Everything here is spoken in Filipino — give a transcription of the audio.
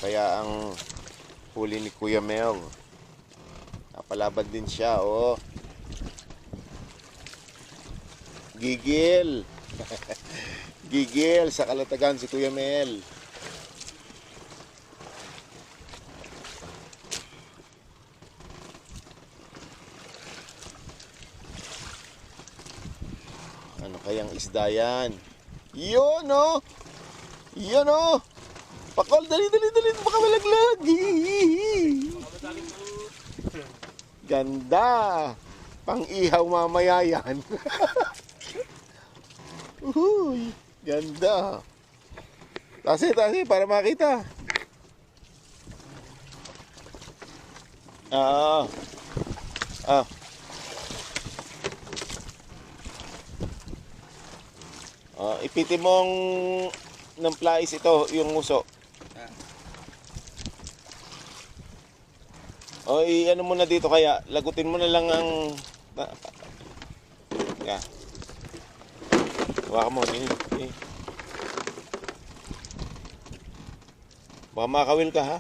Kaya ang huli ni Kuya Mel, napalaban din siya, oh. Gigil. Gigil sa kalatagan si Kuya Mel. Ano kayang isda yan? Yun, oh! Yun, oh! Pakol, dali, dali, dali! Baka malaglag! Ganda! Pang-ihaw mamaya yan. Uhuy! Ganda! Tasi, tasi, para makita. Ah, ah. Ipitin mong ng plais ito, yung muso. O, ano mo na dito kaya, lagutin mo na lang ang... Yeah. Hawakan mo, ini. Baka makawil ka, ha?